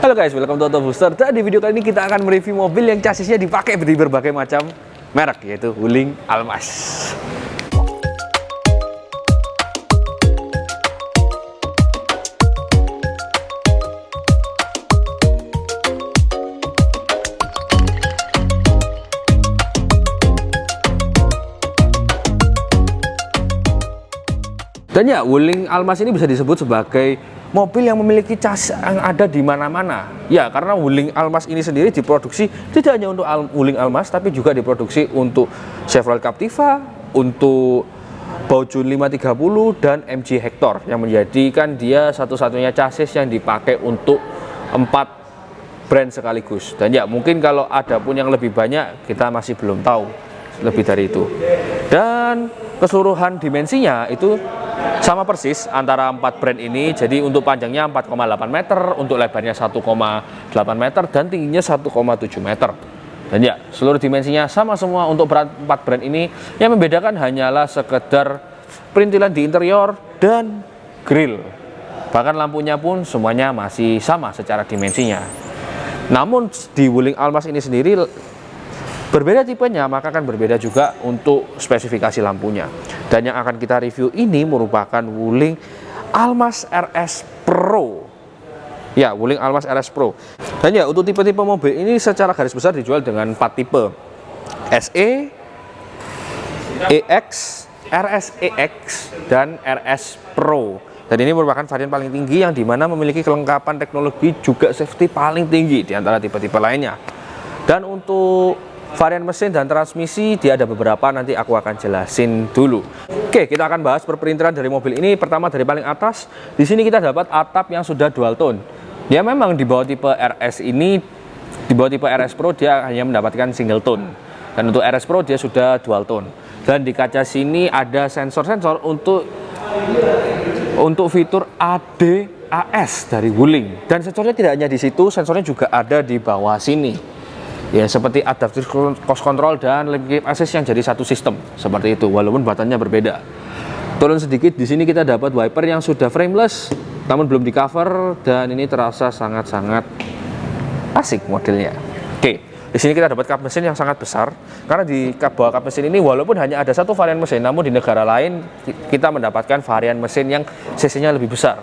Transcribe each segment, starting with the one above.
Halo guys, welcome to Auto Booster. Dan di video kali ini kita akan mereview mobil yang chassisnya dipakai di berbagai macam merek, yaitu Wuling Almas. Dan ya, Wuling Almas ini bisa disebut sebagai mobil yang memiliki chassis yang ada di mana-mana. Ya, karena Wuling Almas ini sendiri diproduksi tidak hanya untuk Wuling Almas, tapi juga diproduksi untuk Chevrolet Captiva, untuk Baojun 530 dan MG Hector, yang menjadikan dia satu-satunya chassis yang dipakai untuk 4 brand sekaligus. Dan ya, mungkin kalau ada pun yang lebih banyak, kita masih belum tahu lebih dari itu. Dan keseluruhan dimensinya itu sama persis antara 4 brand ini. Jadi untuk panjangnya 4,8 meter, untuk lebarnya 1,8 meter, dan tingginya 1,7 meter. Dan ya, seluruh dimensinya sama semua untuk 4 brand ini. Yang membedakan hanyalah sekedar perintilan di interior dan grill. Bahkan lampunya pun semuanya masih sama secara dimensinya. Namun di Wuling Almas ini sendiri berbeda tipenya, maka akan berbeda juga untuk spesifikasi lampunya. Dan yang akan kita review ini merupakan Wuling Almas RS Pro. Ya, Wuling Almas RS Pro. Dan ya, untuk tipe-tipe mobil ini secara garis besar dijual dengan 4 tipe: SE, EX, RS EX, dan RS Pro. Dan ini merupakan varian paling tinggi yang dimana memiliki kelengkapan teknologi juga safety paling tinggi di antara tipe-tipe lainnya. Dan untuk varian mesin dan transmisi dia ada beberapa, nanti aku akan jelasin dulu. Oke, kita akan bahas perperintilan dari mobil ini. Pertama dari paling atas, di sini kita dapat atap yang sudah dual tone. Dia memang di bawah tipe RS ini, di bawah tipe RS Pro dia hanya mendapatkan single tone. Dan untuk RS Pro dia sudah dual tone. Dan di kaca sini ada sensor-sensor untuk fitur ADAS dari Wuling. Dan sensornya tidak hanya di situ, sensornya juga ada di bawah sini. Ya, seperti adaptive cruise control dan lane keep assist yang jadi satu sistem seperti itu, walaupun batannya berbeda. Turun sedikit, di sini kita dapat wiper yang sudah frameless namun belum di cover, dan ini terasa sangat-sangat asik modelnya. Oke, di sini kita dapat kap mesin yang sangat besar, karena di bawah kap mesin ini walaupun hanya ada satu varian mesin, namun di negara lain kita mendapatkan varian mesin yang cc-nya lebih besar.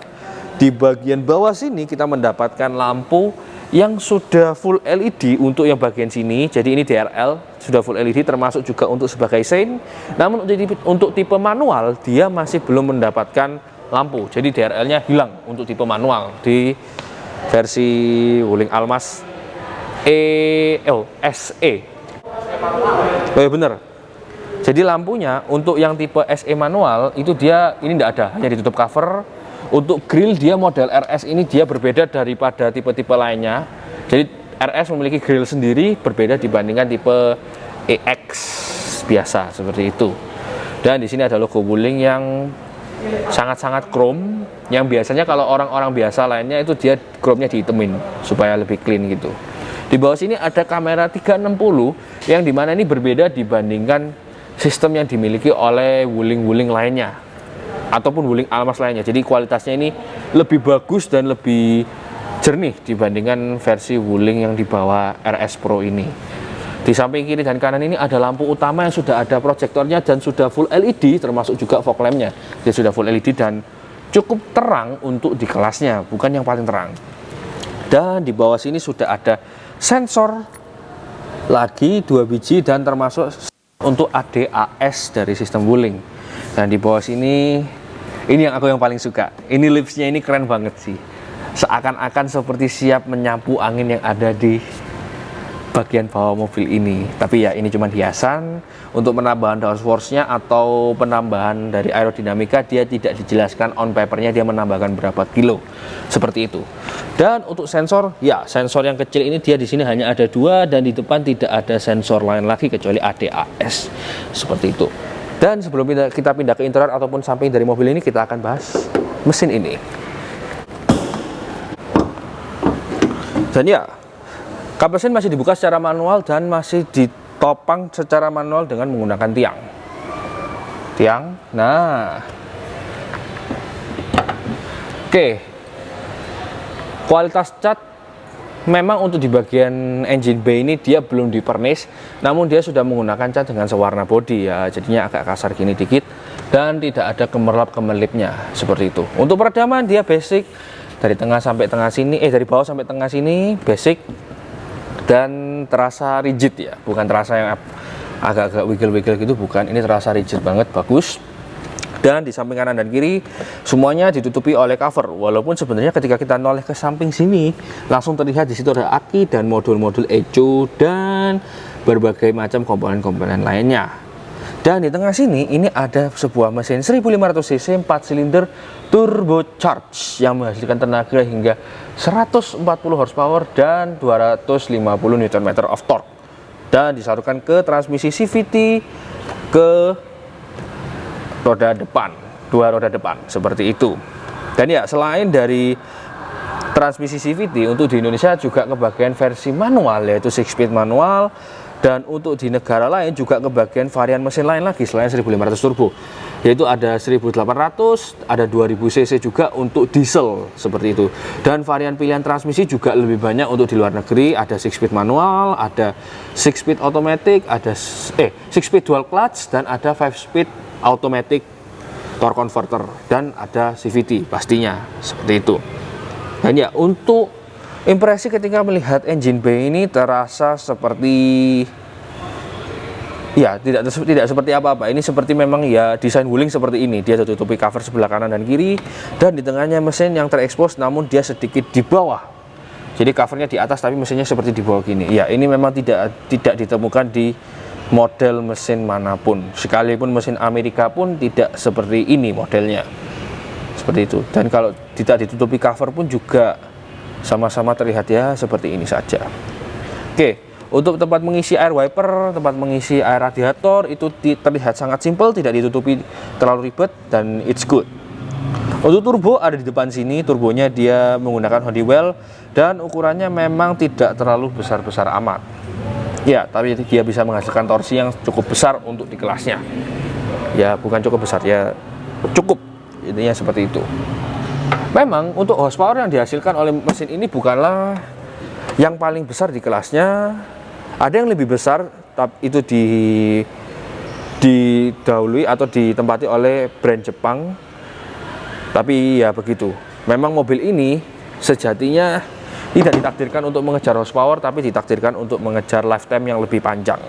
Di bagian bawah sini kita mendapatkan lampu yang sudah full LED untuk yang bagian sini. Jadi ini DRL sudah full LED, termasuk juga untuk sebagai sein. Namun untuk tipe manual dia masih belum mendapatkan lampu. Jadi DRL-nya hilang untuk tipe manual di versi Wuling Almas SE. Oh ya, bener. Jadi lampunya untuk yang tipe SE manual itu dia ini tidak ada, hanya ditutup cover. Untuk grill dia model RS ini dia berbeda daripada tipe-tipe lainnya. Jadi RS memiliki grill sendiri, berbeda dibandingkan tipe EX biasa seperti itu. Dan di sini ada logo Wuling yang sangat-sangat chrome, yang biasanya kalau orang-orang biasa lainnya itu dia chrome-nya dihitemin supaya lebih clean gitu. Di bawah sini ada kamera 360 yang dimana ini berbeda dibandingkan sistem yang dimiliki oleh Wuling-Wuling lainnya ataupun Wuling Almas lainnya. Jadi kualitasnya ini lebih bagus dan lebih jernih dibandingkan versi Wuling yang di bawah RS Pro ini. Di samping kiri dan kanan ini ada lampu utama yang sudah ada proyektornya dan sudah full LED, termasuk juga fog lamp-nya. Dia sudah full LED dan cukup terang untuk di kelasnya, bukan yang paling terang. Dan di bawah sini sudah ada sensor lagi 2 biji dan termasuk untuk ADAS dari sistem Wuling. Dan di bawah sini, ini yang aku yang paling suka. Ini lipsnya ini keren banget sih. Seakan-akan seperti siap menyapu angin yang ada di bagian bawah mobil ini. Tapi ya ini cuma hiasan. Untuk penambahan downforce-nya atau penambahan dari aerodinamika dia tidak dijelaskan on paper-nya dia menambahkan berapa kilo. Seperti itu. Dan untuk sensor, ya sensor yang kecil ini dia di sini hanya ada 2 dan di depan tidak ada sensor lain lagi kecuali ADAS. Seperti itu. Dan sebelum kita pindah ke interior ataupun samping dari mobil ini, kita akan bahas mesin ini. Dan ya, kap mesin masih dibuka secara manual dan masih ditopang secara manual dengan menggunakan tiang. Nah, oke, kualitas cat memang untuk di bagian engine bay ini dia belum dipernis, namun dia sudah menggunakan cat dengan sewarna body ya, jadinya agak kasar gini dikit dan tidak ada kemerlap-kemerlipnya seperti itu. Untuk peredaman dia basic dari tengah sampai tengah sini, dari bawah sampai tengah sini basic dan terasa rigid ya, bukan terasa yang agak-agak wiggle-wiggle gitu, bukan, ini terasa rigid banget, bagus. Dan di samping kanan dan kiri semuanya ditutupi oleh cover, walaupun sebenarnya ketika kita noleh ke samping sini langsung terlihat di situ ada aki dan modul-modul eco dan berbagai macam komponen-komponen lainnya. Dan di tengah sini ini ada sebuah mesin 1500 cc 4 silinder turbocharged yang menghasilkan tenaga hingga 140 horsepower dan 250 Nm of torque, dan disalurkan ke transmisi CVT ke roda depan, dua roda depan seperti itu. Dan ya, selain dari transmisi CVT, untuk di Indonesia juga kebagian versi manual yaitu 6-speed manual, dan untuk di negara lain juga kebagian varian mesin lain lagi selain 1500 turbo, yaitu ada 1800, ada 2000 cc juga untuk diesel seperti itu. Dan varian pilihan transmisi juga lebih banyak untuk di luar negeri, ada 6-speed manual, ada 6-speed automatic, ada 6-speed dual clutch, dan ada 5-speed automatic torque converter, dan ada CVT pastinya seperti itu. Dan ya, untuk impresi ketika melihat engine bay ini terasa seperti ya tidak seperti apa-apa. Ini seperti memang ya desain Wuling seperti ini, dia tutupi cover sebelah kanan dan kiri, dan di tengahnya mesin yang terekspos namun dia sedikit di bawah. Jadi covernya di atas tapi mesinnya seperti di bawah gini. Ya, ini memang tidak ditemukan di model mesin manapun, sekalipun mesin Amerika pun tidak seperti ini modelnya, seperti itu. Dan kalau tidak ditutupi cover pun juga sama-sama terlihat ya seperti ini saja. Oke, untuk tempat mengisi air wiper, tempat mengisi air radiator itu terlihat sangat simpel, tidak ditutupi terlalu ribet, dan it's good. Untuk turbo ada di depan sini, turbonya dia menggunakan Honeywell dan ukurannya memang tidak terlalu besar-besar amat. Ya, tapi dia bisa menghasilkan torsi yang cukup besar untuk di kelasnya. Ya, bukan cukup besar, ya cukup. Intinya seperti itu. Memang untuk horsepower yang dihasilkan oleh mesin ini bukanlah yang paling besar di kelasnya. Ada yang lebih besar, tapi itu didahului atau ditempati oleh brand Jepang. Tapi ya begitu. Memang mobil ini sejatinya tidak ditakdirkan untuk mengejar horsepower, tapi ditakdirkan untuk mengejar lifetime yang lebih panjang.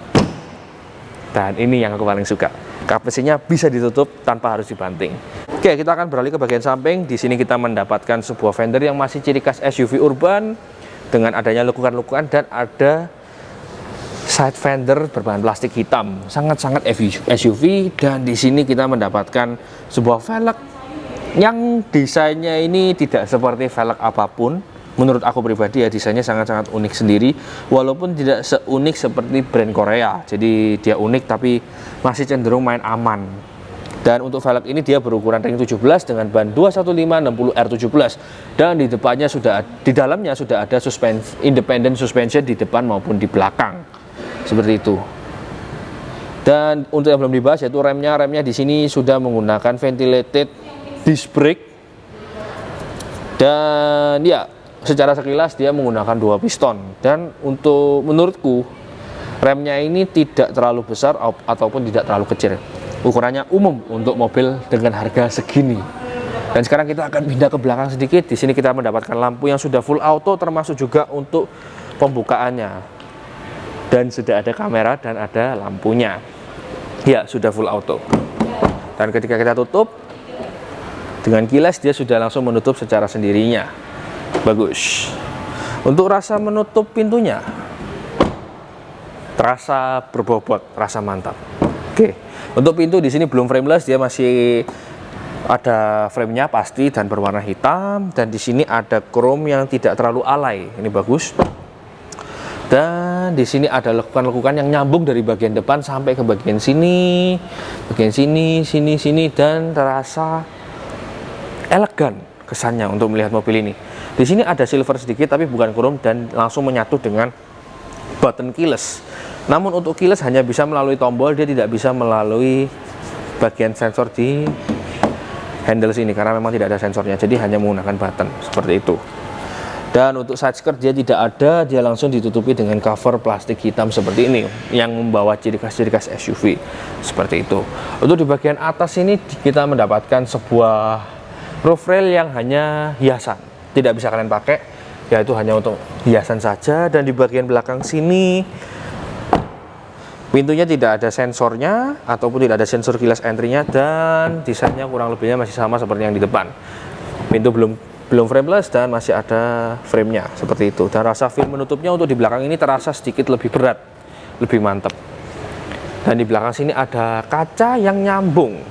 Dan ini yang aku paling suka. Kapasinya bisa ditutup tanpa harus dibanting. Oke, kita akan beralih ke bagian samping. Di sini kita mendapatkan sebuah fender yang masih ciri khas SUV urban dengan adanya lekukan-lekukan, dan ada side fender berbahan plastik hitam, sangat-sangat SUV. Dan di sini kita mendapatkan sebuah velg yang desainnya ini tidak seperti velg apapun. Menurut aku pribadi ya, desainnya sangat-sangat unik sendiri, walaupun tidak seunik seperti brand Korea. Jadi dia unik tapi masih cenderung main aman. Dan untuk velg ini dia berukuran ring 17 dengan ban 215/60 R17, dan di depannya di dalamnya sudah ada independent suspension di depan maupun di belakang. Seperti itu. Dan untuk yang belum dibahas yaitu remnya di sini sudah menggunakan ventilated disc brake. Dan ya, secara sekilas dia menggunakan 2 piston, dan untuk menurutku remnya ini tidak terlalu besar ataupun tidak terlalu kecil. Ukurannya umum untuk mobil dengan harga segini. Dan sekarang kita akan pindah ke belakang sedikit. Di sini kita mendapatkan lampu yang sudah full auto, termasuk juga untuk pembukaannya. Dan sudah ada kamera dan ada lampunya. Ya, sudah full auto. Dan ketika kita tutup dengan kilas, dia sudah langsung menutup secara sendirinya. Bagus. Untuk rasa menutup pintunya terasa berbobot, rasa mantap. Oke. Untuk pintu di sini belum frameless, dia masih ada frame-nya pasti dan berwarna hitam, dan di sini ada chrome yang tidak terlalu alay. Ini bagus. Dan di sini ada lekukan-lekukan yang nyambung dari bagian depan sampai ke bagian sini, sini, dan terasa elegan kesannya untuk melihat mobil ini. Di sini ada silver sedikit tapi bukan chrome, dan langsung menyatu dengan button keyless. Namun untuk keyless hanya bisa melalui tombol, dia tidak bisa melalui bagian sensor di handle sini karena memang tidak ada sensornya. Jadi hanya menggunakan button seperti itu. Dan untuk side skirt dia tidak ada, dia langsung ditutupi dengan cover plastik hitam seperti ini yang membawa ciri khas SUV seperti itu. Untuk di bagian atas ini kita mendapatkan sebuah roof rail yang hanya hiasan, tidak bisa kalian pakai, yaitu hanya untuk hiasan saja. Dan di bagian belakang sini pintunya tidak ada sensornya ataupun tidak ada sensor keyless entry-nya, dan desainnya kurang lebihnya masih sama seperti yang di depan. Pintu belum frameless dan masih ada frame-nya seperti itu. Dan rasa feel menutupnya untuk di belakang ini terasa sedikit lebih berat, lebih mantap. Dan di belakang sini ada kaca yang nyambung,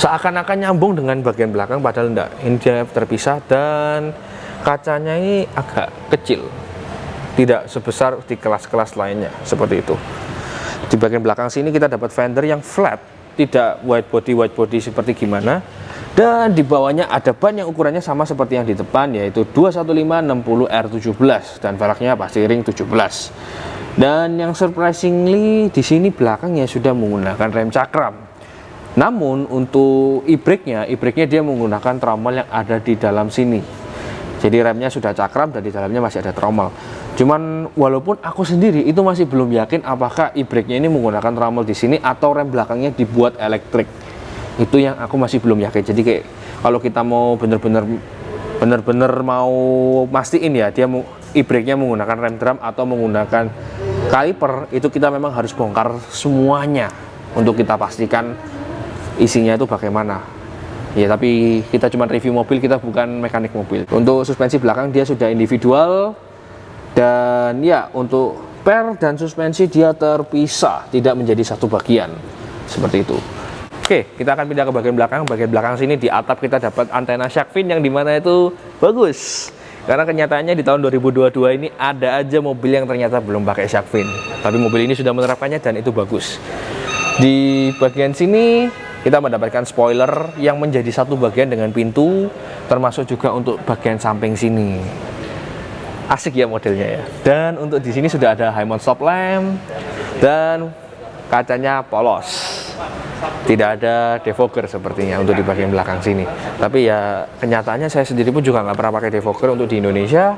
seakan-akan nyambung dengan bagian belakang, padahal enggak. Ini dia terpisah dan kacanya ini agak kecil, tidak sebesar di kelas-kelas lainnya seperti itu. Di bagian belakang sini kita dapat fender yang flat, tidak wide body seperti gimana. Dan di bawahnya ada ban yang ukurannya sama seperti yang di depan, yaitu 215/60 R17 dan velgnya pasti ring 17. Dan yang surprisingly di sini belakangnya sudah menggunakan rem cakram. Namun untuk e-brake-nya dia menggunakan trommel yang ada di dalam sini. Jadi remnya sudah cakram dan di dalamnya masih ada trommel. Cuman walaupun aku sendiri itu masih belum yakin apakah e-brake-nya ini menggunakan trommel di sini atau rem belakangnya dibuat elektrik. Itu yang aku masih belum yakin. Jadi kayak kalau kita mau bener-bener mau mastiin ya, dia e-brake-nya menggunakan rem drum atau menggunakan kaliper, itu kita memang harus bongkar semuanya untuk kita pastikan isinya itu bagaimana. Ya, tapi kita cuma review mobil, kita bukan mekanik mobil. Untuk suspensi belakang dia sudah individual, dan ya untuk per dan suspensi dia terpisah, tidak menjadi satu bagian seperti itu. Oke, kita akan pindah ke bagian belakang. Bagian belakang sini di atap kita dapat antena shark fin yang dimana itu bagus. Karena kenyataannya di tahun 2022 ini ada aja mobil yang ternyata belum pakai shark fin. Tapi mobil ini sudah menerapkannya dan itu bagus. Di bagian sini kita mendapatkan spoiler yang menjadi satu bagian dengan pintu, termasuk juga untuk bagian samping sini. Asik ya modelnya ya. Dan untuk di sini sudah ada high mount stop lamp dan kacanya polos. Tidak ada defogger sepertinya untuk di bagian belakang sini. Tapi ya kenyataannya saya sendiri pun juga nggak pernah pakai defogger untuk di Indonesia.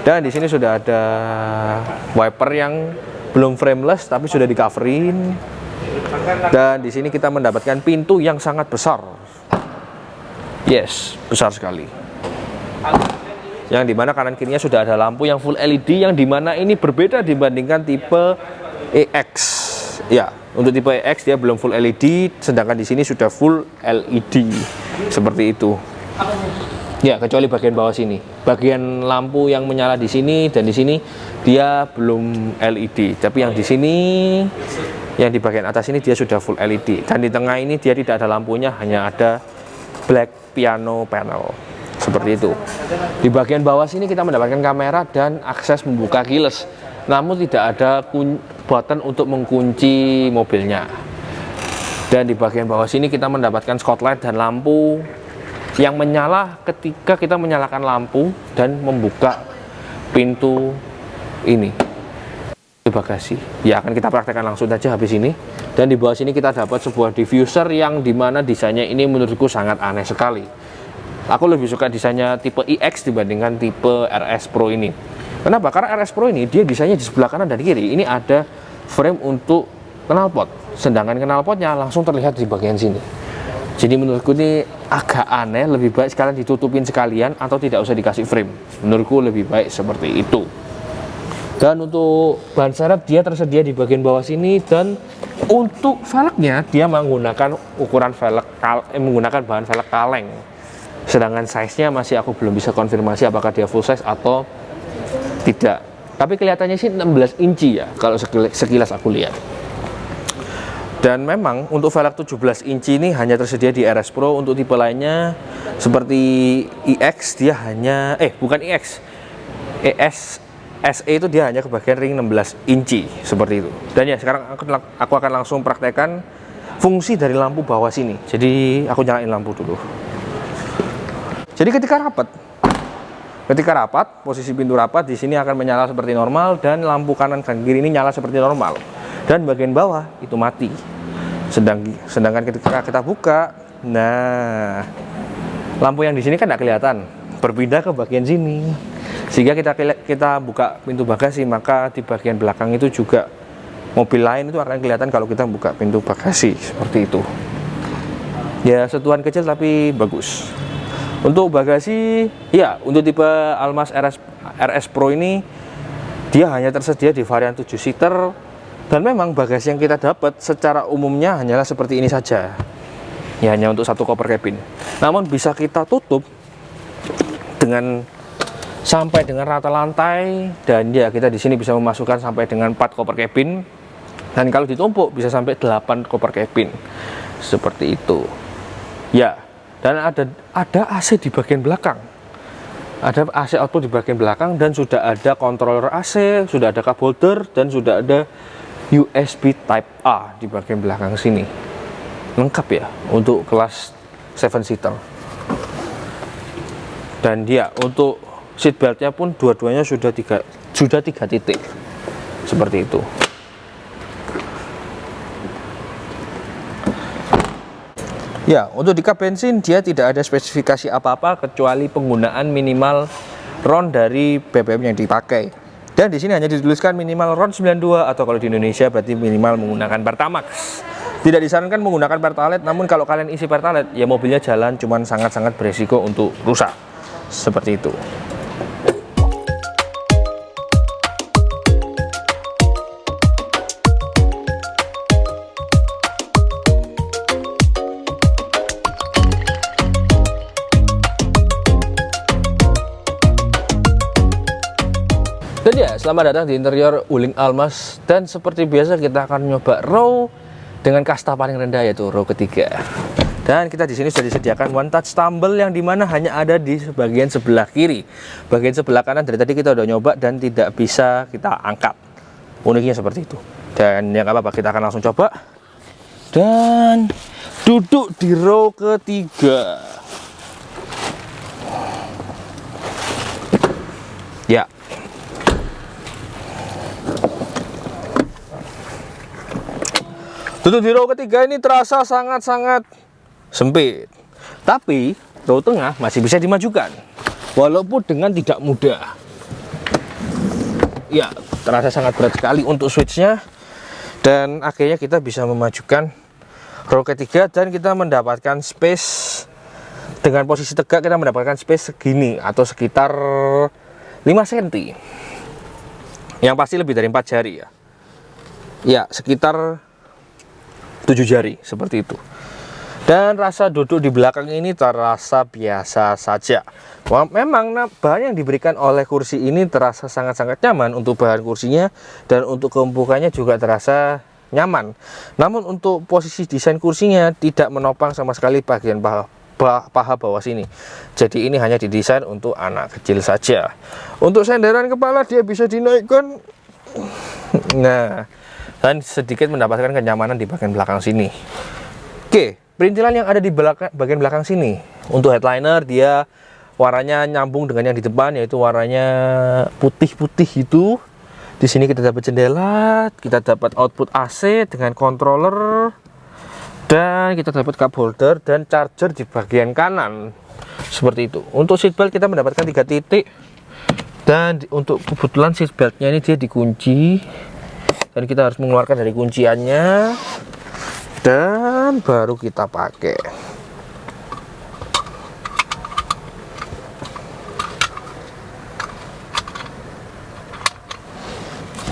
Dan di sini sudah ada wiper yang belum frameless tapi sudah di coverin. Dan di sini kita mendapatkan pintu yang sangat besar. Yes, besar sekali. Yang dimana kanan kirinya sudah ada lampu yang full LED, yang dimana ini berbeda dibandingkan tipe EX. Ya, untuk tipe EX dia belum full LED, sedangkan di sini sudah full LED seperti itu. Ya, kecuali bagian bawah sini. Bagian lampu yang menyala di sini dan di sini dia belum LED. Tapi yang di sini, yang di bagian atas ini dia sudah full LED. Dan di tengah ini dia tidak ada lampunya, hanya ada black piano panel. Seperti itu. Di bagian bawah sini kita mendapatkan kamera dan akses membuka keyless. Namun tidak ada button untuk mengunci mobilnya. Dan di bagian bawah sini kita mendapatkan spotlight dan lampu yang menyala ketika kita menyalakan lampu dan membuka pintu ini. Di bagasi. Ya, akan kita praktekkan langsung saja habis ini. Dan di bawah sini kita dapat sebuah diffuser yang dimana desainnya ini menurutku sangat aneh sekali. Aku lebih suka desainnya tipe EX dibandingkan tipe RS Pro ini. Kenapa? Karena RS Pro ini dia desainnya di sebelah kanan dan kiri. Ini ada frame untuk knalpot, sedangkan knalpotnya langsung terlihat di bagian sini. Jadi menurutku ini agak aneh. Lebih baik sekalian ditutupin sekalian atau tidak usah dikasih frame. Menurutku lebih baik seperti itu. Dan untuk ban serep dia tersedia di bagian bawah sini, dan untuk velgnya dia menggunakan ukuran velg menggunakan bahan velg kaleng. Sedangkan size-nya masih aku belum bisa konfirmasi apakah dia full size atau tidak. Tapi kelihatannya sih 16 inci ya kalau sekilas aku lihat. Dan memang untuk velg 17 inci ini hanya tersedia di RS Pro. Untuk tipe lainnya seperti EX dia hanya bukan EX, ES SE itu dia hanya kebagian ring 16 inci seperti itu. Dan ya sekarang aku akan langsung praktekkan fungsi dari lampu bawah sini. Jadi aku nyalain lampu dulu. Jadi ketika rapat, posisi pintu rapat di sini akan menyala seperti normal, dan lampu kanan dan kiri ini nyala seperti normal. Dan bagian bawah itu mati. Sedangkan ketika kita buka, nah lampu yang di sini kan tidak kelihatan. Berpindah ke bagian sini. Sehingga kita buka pintu bagasi, maka di bagian belakang itu juga mobil lain itu akan kelihatan kalau kita buka pintu bagasi seperti itu. Ya, sentuhan kecil tapi bagus. Untuk bagasi, ya untuk tipe Almas RS Pro ini dia hanya tersedia di varian 7 seater, dan memang bagasi yang kita dapat secara umumnya hanyalah seperti ini saja. Ya, hanya untuk satu koper cabin. Namun bisa kita tutup dengan sampai dengan rata lantai, dan ya kita di sini bisa memasukkan sampai dengan 4 koper cabin, dan kalau ditumpuk bisa sampai 8 koper cabin seperti itu. Ya, dan ada AC di bagian belakang. Ada AC output di bagian belakang, dan sudah ada controller AC, sudah ada cup holder, dan sudah ada USB Type A di bagian belakang sini. Lengkap ya untuk kelas 7 seater. Dan dia untuk seat beltnya pun dua-duanya sudah tiga titik seperti itu. Ya, untuk di kap bensin dia tidak ada spesifikasi apa-apa kecuali penggunaan minimal RON dari BBM yang dipakai. Dan di sini hanya dituliskan minimal RON 92, atau kalau di Indonesia berarti minimal menggunakan Pertamax. Tidak disarankan menggunakan Pertalite, namun kalau kalian isi Pertalite, ya mobilnya jalan cuman sangat-sangat beresiko untuk rusak. Seperti itu. Dan ya, selamat datang di interior Wuling Almas. Dan seperti biasa kita akan nyoba row dengan kasta paling rendah, yaitu row ketiga. Dan kita di sini sudah disediakan one touch tumble yang dimana hanya ada di bagian sebelah kiri. Bagian sebelah kanan dari tadi kita udah nyoba dan tidak bisa kita angkat. Uniknya seperti itu. Dan yang apa-apa kita akan langsung coba. Dan duduk di row ketiga. Ya. Duduk di row ketiga ini terasa sangat-sangat sempit, tapi row tengah masih bisa dimajukan walaupun dengan tidak mudah. Ya, terasa sangat berat sekali untuk switchnya, dan akhirnya kita bisa memajukan row ketiga dan kita mendapatkan space. Dengan posisi tegak kita mendapatkan space segini atau sekitar 5 cm, yang pasti lebih dari 4 jari ya. Ya, sekitar 7 jari seperti itu. Dan rasa duduk di belakang ini terasa biasa saja. Wah, memang bahan yang diberikan oleh kursi ini terasa sangat-sangat nyaman untuk bahan kursinya, dan untuk keempukannya juga terasa nyaman. Namun untuk posisi desain kursinya tidak menopang sama sekali bagian paha bawah sini. Jadi ini hanya didesain untuk anak kecil saja. Untuk senderan kepala dia bisa dinaikkan. Nah, dan sedikit mendapatkan kenyamanan di bagian belakang sini. Oke, perintilan yang ada di bagian belakang sini. Untuk headliner dia warnanya nyambung dengan yang di depan, yaitu warnanya putih-putih itu. Di sini kita dapat jendela, kita dapat output AC dengan controller, dan kita dapat cup holder dan charger di bagian kanan. Seperti itu. Untuk seatbelt kita mendapatkan 3 titik. Dan untuk kebetulan seatbeltnya ini dia dikunci. Dan kita harus mengeluarkan dari kunciannya, dan baru kita pakai.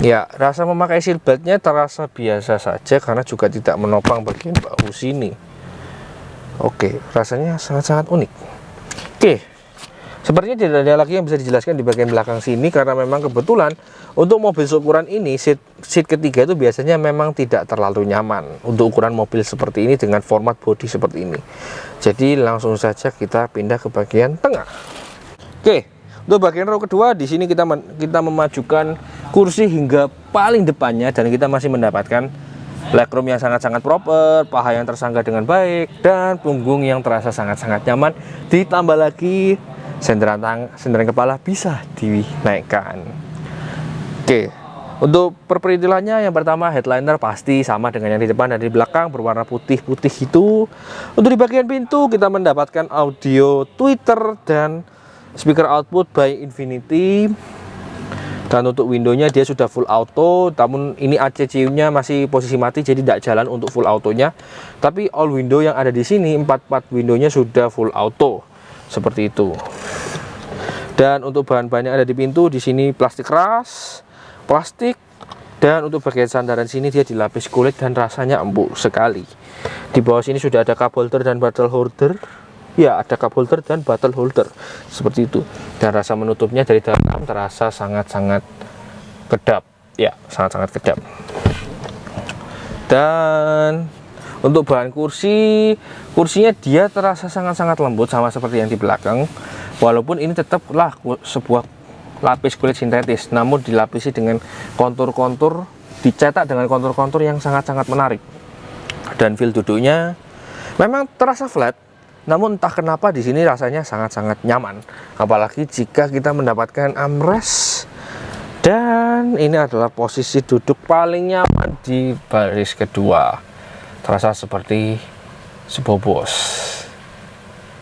Ya, rasa memakai seatbeltnya terasa biasa saja karena juga tidak menopang bagian bahu sini. Oke, rasanya sangat-sangat unik. Oke, sepertinya tidak ada lagi yang bisa dijelaskan di bagian belakang sini, karena memang kebetulan untuk mobil seukuran ini seat ketiga itu biasanya memang tidak terlalu nyaman untuk ukuran mobil seperti ini dengan format bodi seperti ini. Jadi langsung saja kita pindah ke bagian tengah. Oke, untuk bagian row kedua di sini kita memajukan kursi hingga paling depannya, dan kita masih mendapatkan legroom yang sangat-sangat proper, paha yang tersangga dengan baik, dan punggung yang terasa sangat-sangat nyaman. Ditambah lagi senderan kepala bisa dinaikkan. Oke, untuk perperintilannya yang pertama headliner pasti sama dengan yang di depan dan di belakang, berwarna putih-putih itu. Untuk di bagian pintu kita mendapatkan audio Twitter dan speaker output by Infinity. Dan untuk windownya dia sudah full auto, namun ini ACCU-nya masih posisi mati, jadi tidak jalan untuk full autonya. Tapi all window yang ada di sini, 4 windownya sudah full auto, seperti itu. Dan untuk bahan-bahan yang ada di pintu, di sini plastik keras, plastik. Dan untuk bagian sandaran sini dia dilapis kulit dan rasanya empuk sekali. Di bawah sini sudah ada cup holder dan bottle holder. Ya, ada cup holder dan bottle holder seperti itu. Dan rasa menutupnya dari dalam terasa sangat-sangat kedap. Ya, sangat-sangat kedap. Dan untuk bahan kursinya dia terasa sangat-sangat lembut sama seperti yang di belakang. Walaupun ini tetaplah sebuah lapis kulit sintetis, namun dilapisi dengan kontur-kontur, dicetak dengan kontur-kontur yang sangat-sangat menarik. Dan feel duduknya memang terasa flat. Namun entah kenapa di sini rasanya sangat-sangat nyaman, apalagi jika kita mendapatkan armrest. Dan ini adalah posisi duduk paling nyaman di baris kedua. Terasa seperti sebuah bos.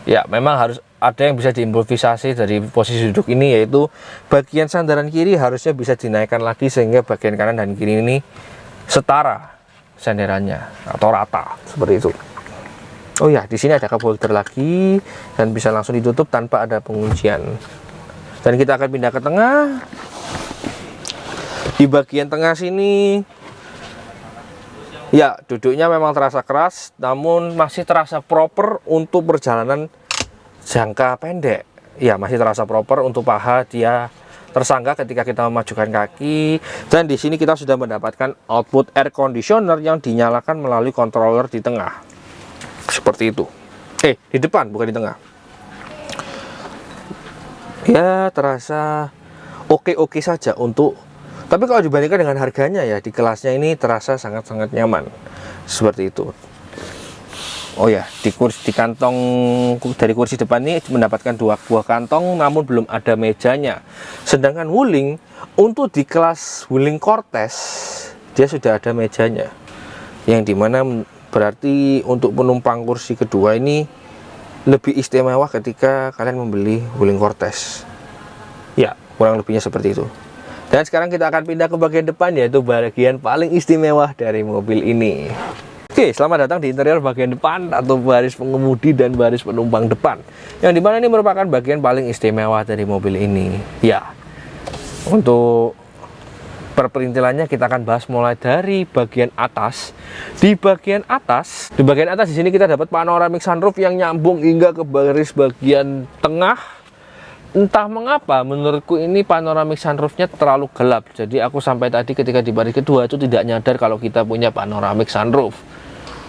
Ya, memang harus ada yang bisa diimprovisasi dari posisi duduk ini, yaitu bagian sandaran kiri harusnya bisa dinaikkan lagi sehingga bagian kanan dan kiri ini setara sandarannya atau rata seperti itu. Oh ya, di sini ada cup holder lagi dan bisa langsung ditutup tanpa ada penguncian. Dan kita akan pindah ke tengah. Di bagian tengah sini, ya duduknya memang terasa keras, namun masih terasa proper untuk perjalanan jangka pendek. Ya, masih terasa proper untuk paha dia tersangga ketika kita memajukan kaki. Dan di sini kita sudah mendapatkan output air conditioner yang dinyalakan melalui controller di tengah. Seperti itu. Di depan, bukan di tengah. Ya, terasa oke-oke saja untuk, tapi kalau dibandingkan dengan harganya ya, di kelasnya ini terasa sangat-sangat nyaman. Seperti itu. Oh ya, di kantong dari kursi depan ini mendapatkan 2 buah kantong, namun belum ada mejanya. Sedangkan Wuling, untuk di kelas Wuling Cortez, dia sudah ada mejanya. Yang dimana berarti untuk penumpang kursi kedua ini lebih istimewa ketika kalian membeli Wuling Cortez. Ya, kurang lebihnya seperti itu. Dan sekarang kita akan pindah ke bagian depan, yaitu bagian paling istimewa dari mobil ini. Oke, selamat datang di interior bagian depan atau baris pengemudi dan baris penumpang depan, yang dimana ini merupakan bagian paling istimewa dari mobil ini. Ya, untuk perperintilannya kita akan bahas mulai dari bagian atas. Di bagian atas di sini kita dapat panoramic sunroof yang nyambung hingga ke baris bagian tengah. Entah mengapa menurutku ini panoramic sunroofnya terlalu gelap. Jadi aku sampai tadi ketika di baris kedua itu tidak nyadar kalau kita punya panoramic sunroof.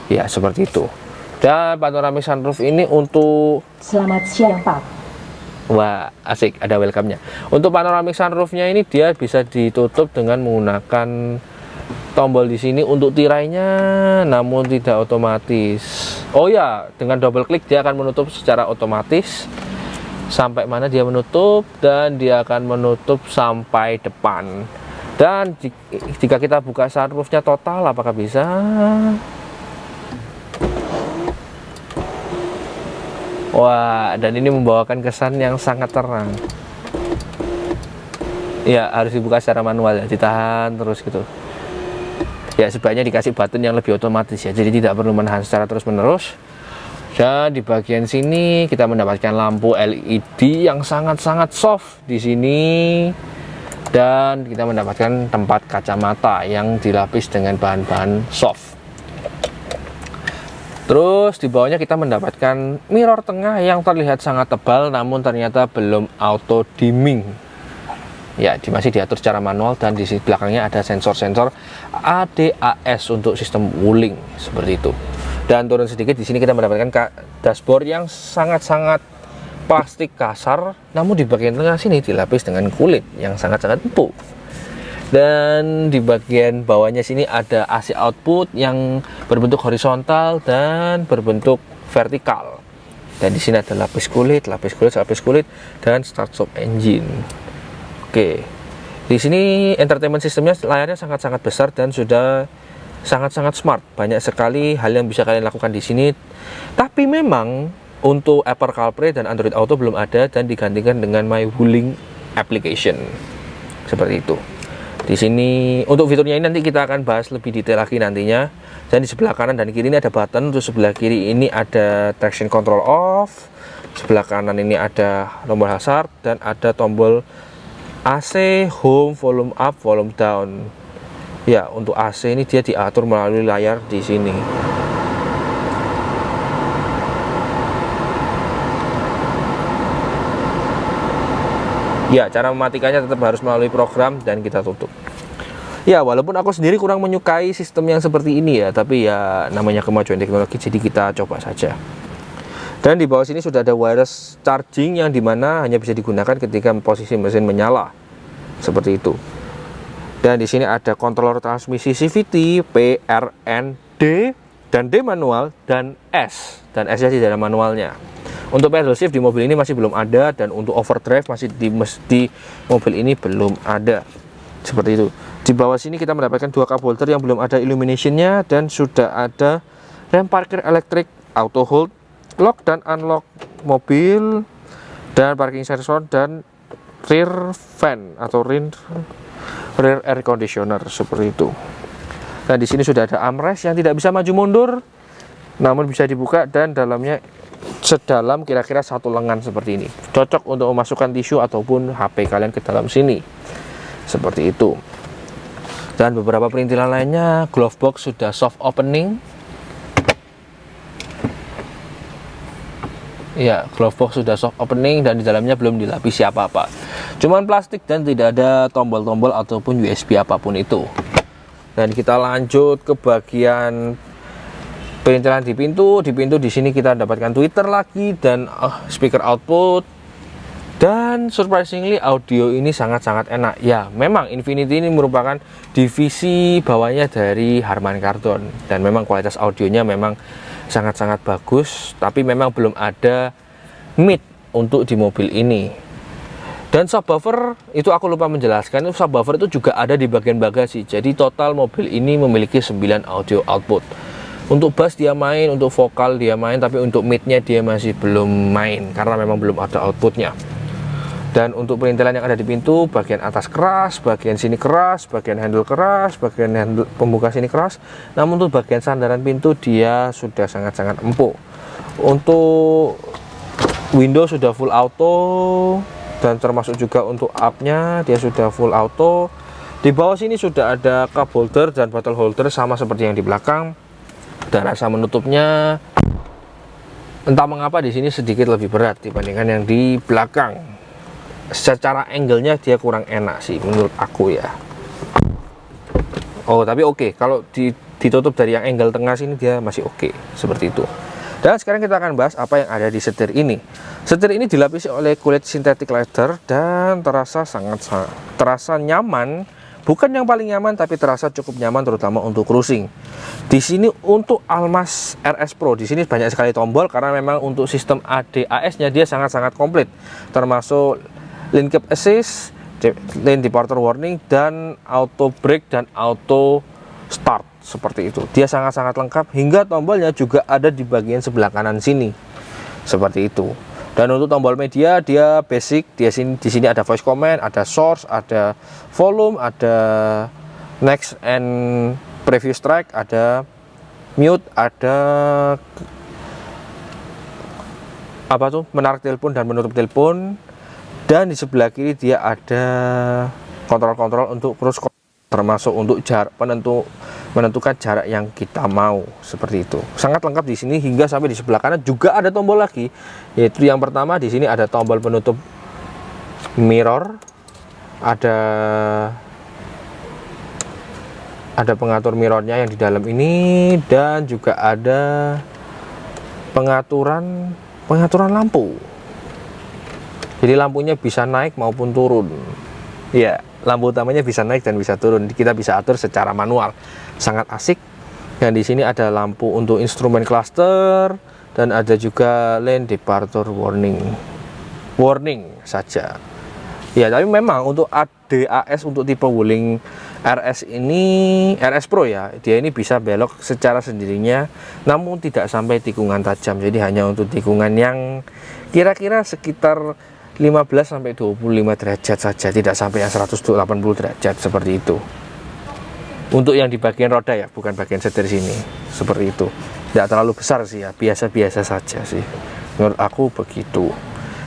Ya, seperti itu. Dan panoramic sunroof ini untuk selamat siang Pak. Wah, asik, ada welcome-nya. Untuk panoramic sunroof-nya ini dia bisa ditutup dengan menggunakan tombol di sini untuk tirainya, namun tidak otomatis. Oh ya, dengan double klik dia akan menutup secara otomatis. Sampai mana dia menutup, dan dia akan menutup sampai depan. Dan jika kita buka sunroof-nya total, apakah bisa? Wah, dan ini membawakan kesan yang sangat terang. Ya, harus dibuka secara manual ya, ditahan terus gitu. Ya, sebaiknya dikasih button yang lebih otomatis ya, jadi tidak perlu menahan secara terus-menerus. Dan di bagian sini kita mendapatkan lampu LED yang sangat-sangat soft di sini. Dan kita mendapatkan tempat kacamata yang dilapis dengan bahan-bahan soft. Terus di bawahnya kita mendapatkan mirror tengah yang terlihat sangat tebal, namun ternyata belum auto dimming. Ya, masih diatur secara manual, dan di belakangnya ada sensor-sensor ADAS untuk sistem Wuling seperti itu. Dan turun sedikit, di sini kita mendapatkan dashboard yang sangat-sangat plastik kasar, namun di bagian tengah sini dilapis dengan kulit yang sangat-sangat empuk. Dan di bagian bawahnya sini ada AC output yang berbentuk horizontal dan berbentuk vertikal. Dan di sini ada lapis kulit, dan start stop engine. Oke. Di sini entertainment sistemnya layarnya sangat-sangat besar dan sudah sangat-sangat smart. Banyak sekali hal yang bisa kalian lakukan di sini. Tapi memang Untuk Apple CarPlay dan Android Auto belum ada dan digantikan dengan My Wuling application. Seperti itu. Di sini untuk fiturnya ini nanti kita akan bahas lebih detail lagi nantinya. Dan di sebelah kanan dan kiri ini ada button, untuk sebelah kiri ini ada traction control off, sebelah kanan ini ada tombol hazard dan ada tombol AC, home, volume up, volume down. Ya, untuk AC ini dia diatur melalui layar di sini. Ya, cara mematikannya tetap harus melalui program dan kita tutup. Ya, walaupun aku sendiri kurang menyukai sistem yang seperti ini ya, tapi ya namanya kemajuan teknologi, jadi kita coba saja. Dan di bawah sini sudah ada wireless charging yang dimana hanya bisa digunakan ketika posisi mesin menyala, seperti itu. Dan di sini ada controller transmisi CVT, P, R, N, D, dan D manual, dan S. Dan S-nya di dalam manualnya. Untuk pedal shift di mobil ini masih belum ada, dan untuk overdrive masih di mobil ini belum ada. Seperti itu. Di bawah sini kita mendapatkan dua cup holder yang belum ada illuminationnya, dan sudah ada rem parkir elektrik, auto hold, lock dan unlock mobil, dan parking sensor, dan rear fan atau rear air conditioner, seperti itu. Nah, di sini sudah ada armrest yang tidak bisa maju mundur, namun bisa dibuka, dan dalamnya sedalam kira-kira 1 lengan seperti ini. Cocok untuk memasukkan tisu ataupun HP kalian ke dalam sini, seperti itu. Dan beberapa perintilan lainnya, glove box sudah soft opening. Ya, glove box sudah soft opening dan di dalamnya belum dilapisi apa-apa. Cuman plastik dan tidak ada tombol-tombol ataupun USB apapun itu. Dan kita lanjut ke bagian perintilan di pintu. Di pintu di sini kita dapatkan tweeter lagi dan speaker output. Dan surprisingly audio ini sangat-sangat enak. Ya, memang Infinity ini merupakan divisi bawahnya dari Harman Kardon, dan memang kualitas audionya memang sangat-sangat bagus, tapi memang belum ada mid untuk di mobil ini. Dan subwoofer itu aku lupa menjelaskan, subwoofer itu juga ada di bagian bagasi. Jadi total mobil ini memiliki 9 audio output. Untuk bass dia main, untuk vokal dia main, tapi untuk midnya dia masih belum main karena memang belum ada outputnya. Dan untuk perintilan yang ada di pintu, bagian atas keras, bagian sini keras, bagian handle keras, bagian handle pembuka sini keras. Namun untuk bagian sandaran pintu dia sudah sangat-sangat empuk. Untuk window sudah full auto, dan termasuk juga untuk up-nya dia sudah full auto. Di bawah sini sudah ada cup holder dan bottle holder sama seperti yang di belakang. Dan rasa menutupnya entah mengapa di sini sedikit lebih berat dibandingkan yang di belakang. Secara angle-nya dia kurang enak sih menurut aku ya. Oh, tapi oke, kalau ditutup dari yang angle tengah sini dia masih oke, seperti itu. Dan sekarang kita akan bahas apa yang ada di setir ini. Setir ini dilapisi oleh kulit synthetic leather dan terasa nyaman. Bukan yang paling nyaman, tapi terasa cukup nyaman terutama untuk cruising. Di sini untuk Almas RS Pro, di sini banyak sekali tombol karena memang untuk sistem ADAS-nya dia sangat-sangat komplit, termasuk lane keep assist, lane departure warning, dan auto brake dan auto start, seperti itu. Dia sangat-sangat lengkap, hingga tombolnya juga ada di bagian sebelah kanan sini, seperti itu. Dan untuk tombol media dia basic, di sini ada voice command, ada source, ada volume, ada next and previous track, ada mute, ada apa tuh, menarik telepon dan menutup telepon. Dan di sebelah kiri dia ada kontrol-kontrol untuk cruise, termasuk untuk jarak menentukan jarak yang kita mau, seperti itu. Sangat lengkap di sini, hingga sampai di sebelah kanan juga ada tombol lagi, yaitu yang pertama di sini ada tombol penutup mirror, ada pengatur mirrornya yang di dalam ini, dan juga ada pengaturan lampu. Jadi lampunya bisa naik maupun turun. Ya, lampu utamanya bisa naik dan bisa turun. Kita bisa atur secara manual. Sangat asik. Dan di sini ada lampu untuk instrumen cluster, dan ada juga lane departure warning saja. Ya, tapi memang untuk ADAS untuk tipe Wuling RS ini, RS Pro ya, dia ini bisa belok secara sendirinya, namun tidak sampai tikungan tajam. Jadi hanya untuk tikungan yang kira-kira sekitar 15-25 derajat saja, tidak sampai yang 180 derajat seperti itu. Untuk yang di bagian roda ya, bukan bagian setir sini, seperti itu. Tidak terlalu besar sih ya, biasa-biasa saja sih. Menurut aku begitu.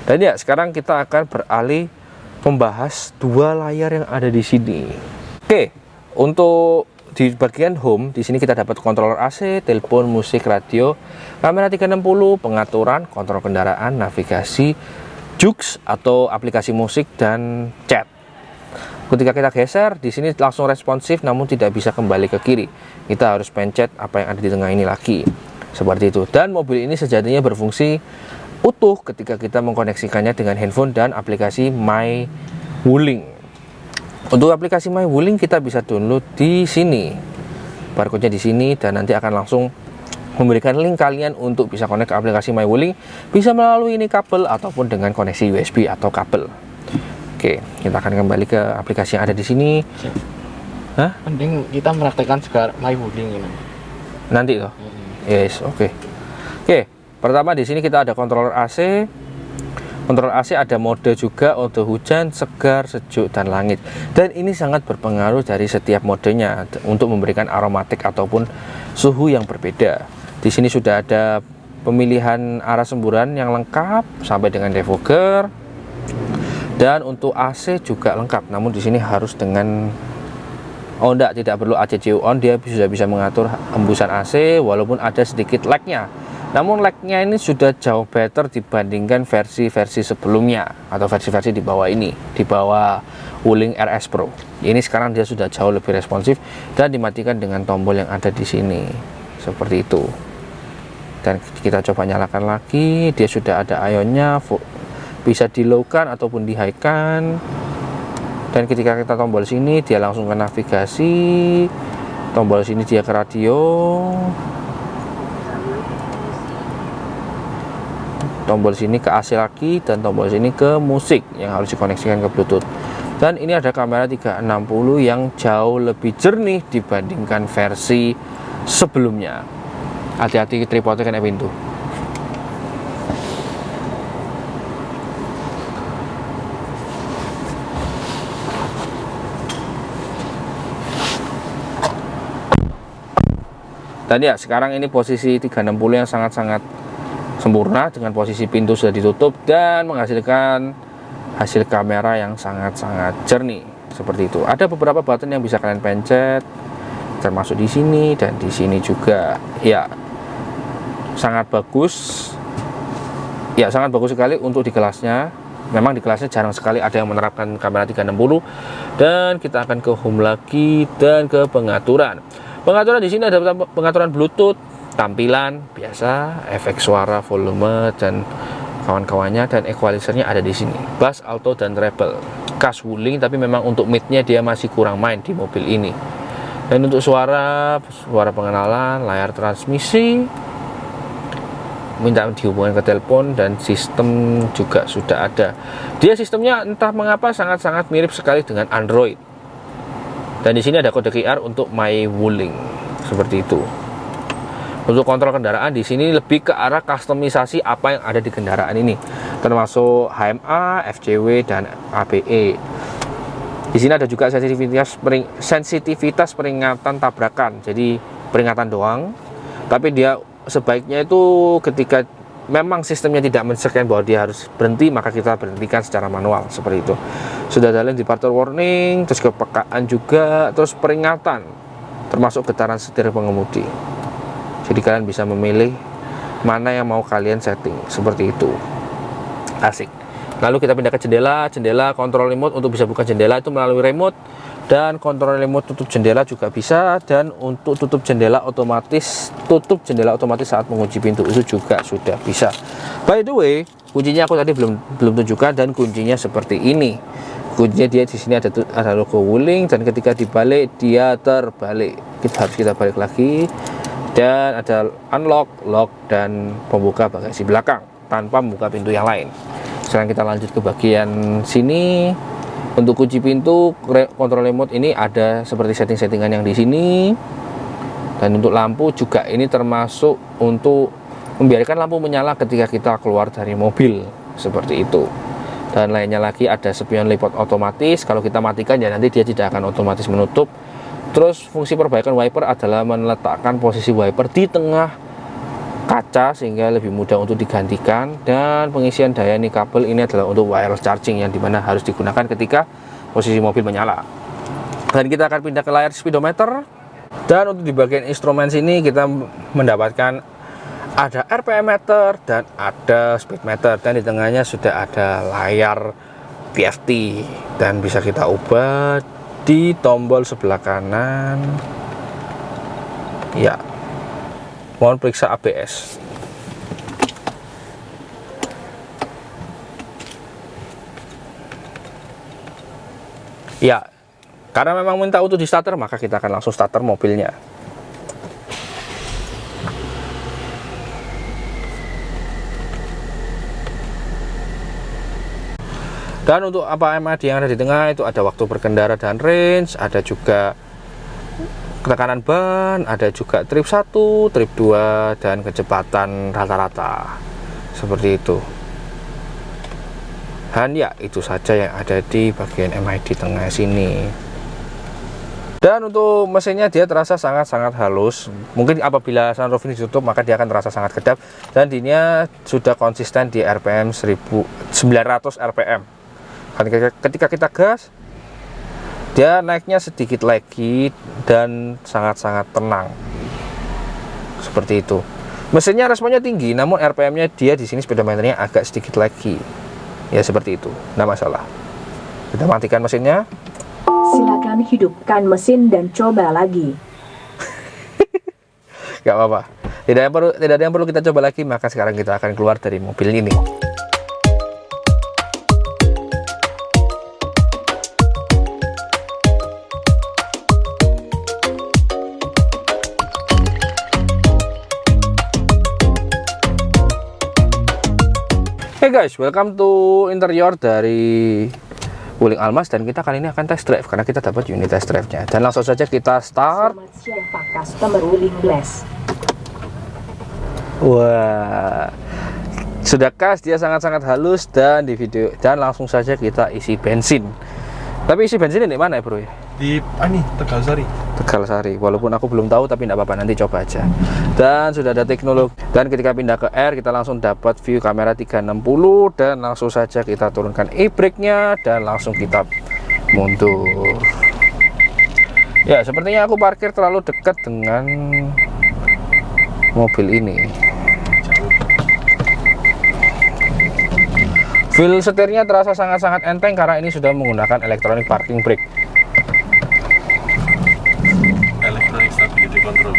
Dan ya, sekarang kita akan beralih membahas dua layar yang ada di sini. Oke, untuk di bagian home, di sini kita dapat controller AC, telepon, musik, radio, kamera 360, pengaturan, kontrol kendaraan, navigasi, jux atau aplikasi musik dan chat. Ketika kita geser, di sini langsung responsif, namun tidak bisa kembali ke kiri. Kita harus pencet apa yang ada di tengah ini lagi, seperti itu. Dan mobil ini sejatinya berfungsi utuh ketika kita mengkoneksikannya dengan handphone dan aplikasi My Wuling. Untuk aplikasi My Wuling kita bisa download di sini, barcode-nya di sini, dan nanti akan langsung memberikan link kalian untuk bisa connect ke aplikasi My Wuling, bisa melalui ini kabel ataupun dengan koneksi USB atau kabel. Oke, kita akan kembali ke aplikasi yang ada di sini. Hah? Mending kita mempraktekkan sekarang My Wuling ini. Nanti toh. Yes, oke. Oke, pertama di sini kita ada controller AC. Kontrol AC ada mode juga untuk hujan, segar, sejuk, dan langit. Dan ini sangat berpengaruh dari setiap modenya untuk memberikan aromatik ataupun suhu yang berbeda. Di sini sudah ada pemilihan arah semburan yang lengkap sampai dengan defogger. Dan untuk AC juga lengkap, namun di sini harus dengan tidak perlu ACCU on, dia sudah bisa mengatur hembusan AC walaupun ada sedikit lag-nya. Namun lag-nya ini sudah jauh better dibandingkan versi-versi sebelumnya atau versi-versi di bawah ini, di bawah Wuling RS Pro. Ini sekarang dia sudah jauh lebih responsif dan dimatikan dengan tombol yang ada di sini, seperti itu. Dan kita coba nyalakan lagi, dia sudah ada ionnya, bisa di low-kan ataupun di high-kan. Dan ketika kita tombol sini, dia langsung ke navigasi, tombol sini dia ke radio, tombol sini ke AC lagi, dan tombol sini ke musik yang harus dikoneksikan ke Bluetooth. Dan ini ada kamera 360 yang jauh lebih jernih dibandingkan versi sebelumnya. Hati-hati tripodnya kena pintu. Dan ya, sekarang ini posisi 360 yang sangat-sangat sempurna dengan posisi pintu sudah ditutup dan menghasilkan hasil kamera yang sangat-sangat jernih seperti itu. Ada beberapa button yang bisa kalian pencet, termasuk di sini dan di sini juga. Ya, sangat bagus. Ya, sangat bagus sekali untuk di kelasnya. Memang di kelasnya jarang sekali ada yang menerapkan kamera 360. Dan kita akan ke home lagi dan ke pengaturan. Pengaturan di sini ada pengaturan Bluetooth, tampilan biasa, efek suara, volume dan kawan-kawannya, dan equalizernya ada di sini. Bass, alto dan treble. Khas Wuling, tapi memang untuk mid-nya dia masih kurang main di mobil ini. Dan untuk suara pengenalan, layar transmisi, minta dihubungkan ke telepon, dan sistem juga sudah ada. Dia sistemnya entah mengapa sangat-sangat mirip sekali dengan Android. Dan di sini ada kode QR untuk My Wuling, seperti itu. Untuk kontrol kendaraan di sini lebih ke arah kustomisasi apa yang ada di kendaraan ini, termasuk HMA, FCW dan ABE. Di sini ada juga sensitivitas peringatan tabrakan. Jadi peringatan doang, tapi dia sebaiknya itu ketika memang sistemnya tidak men-scan bahwa dia harus berhenti, maka kita berhentikan secara manual, seperti itu. Sudah ada lane departure warning, terus kepekaan juga, terus peringatan, termasuk getaran setir pengemudi. Jadi kalian bisa memilih mana yang mau kalian setting, seperti itu. Asik. Lalu kita pindah ke jendela kontrol remote. Untuk bisa buka jendela itu melalui remote, dan kontrol remote tutup jendela juga bisa. Dan untuk tutup jendela otomatis saat mengunci pintu itu juga sudah bisa. By the way, kuncinya aku tadi belum tunjukkan, dan kuncinya seperti ini. Kuncinya dia di sini ada logo Wuling, dan ketika dibalik dia terbalik. Harus kita balik lagi, dan ada unlock, lock, dan pembuka bagasi belakang tanpa membuka pintu yang lain. Sekarang kita lanjut ke bagian sini. Untuk kunci pintu, kontrol remote ini ada seperti setting-settingan yang di sini. Dan untuk lampu juga ini termasuk untuk membiarkan lampu menyala ketika kita keluar dari mobil, seperti itu. Dan lainnya lagi ada spion lipat otomatis. Kalau kita matikan ya nanti dia tidak akan otomatis menutup. Terus fungsi perbaikan wiper adalah meletakkan posisi wiper di tengah kaca sehingga lebih mudah untuk digantikan. Dan pengisian daya nih kabel ini adalah untuk wireless charging yang dimana harus digunakan ketika posisi mobil menyala. Dan kita akan pindah ke layar speedometer. Dan untuk di bagian instrumen sini kita mendapatkan ada RPM meter dan ada speed meter, dan di tengahnya sudah ada layar TFT dan bisa kita ubah di tombol sebelah kanan. Ya, mohon periksa ABS. Ya, karena memang minta untuk di starter, maka kita akan langsung starter mobilnya. Dan untuk apa MAD yang ada di tengah itu ada waktu berkendara dan range, ada juga tekanan ban, ada juga trip 1, trip 2, dan kecepatan rata-rata. Seperti itu. Dan ya, itu saja yang ada di bagian MID tengah sini. Dan untuk mesinnya dia terasa sangat-sangat halus. Mungkin apabila sunroof ini ditutup maka dia akan terasa sangat kedap. Dan dia sudah konsisten di RPM 1900 RPM. Ketika kita gas, dia naiknya sedikit lagi dan sangat-sangat tenang. Seperti itu. Mesinnya responnya tinggi, namun RPM-nya dia di sini speedometernya agak sedikit lagi. Ya seperti itu, nggak masalah. Kita matikan mesinnya. Silakan hidupkan mesin dan coba lagi. Gak apa-apa. Tidak ada yang perlu kita coba lagi, maka sekarang kita akan keluar dari mobil ini. Hey guys, welcome to interior dari Wuling Almas, dan kita kali ini akan test drive karena kita dapat unit test drive-nya. Dan langsung saja kita start. Selamat siang Pak Customer Wuling Blast. Wah, sudah kas, dia sangat-sangat halus dan di video, dan langsung saja kita isi bensin. Tapi isi bensinnya di mana ya bro ya? Di Tegal Sari. Tegal Sari, walaupun aku belum tahu tapi tidak apa-apa, nanti coba aja. Dan sudah ada teknologi, dan ketika pindah ke R kita langsung dapat view kamera 360, dan langsung saja kita turunkan e-brake-nya dan langsung kita mundur. Ya, sepertinya aku parkir terlalu dekat dengan mobil ini. Feel setirnya terasa sangat-sangat enteng karena ini sudah menggunakan electronic parking brake. Electronic stability control.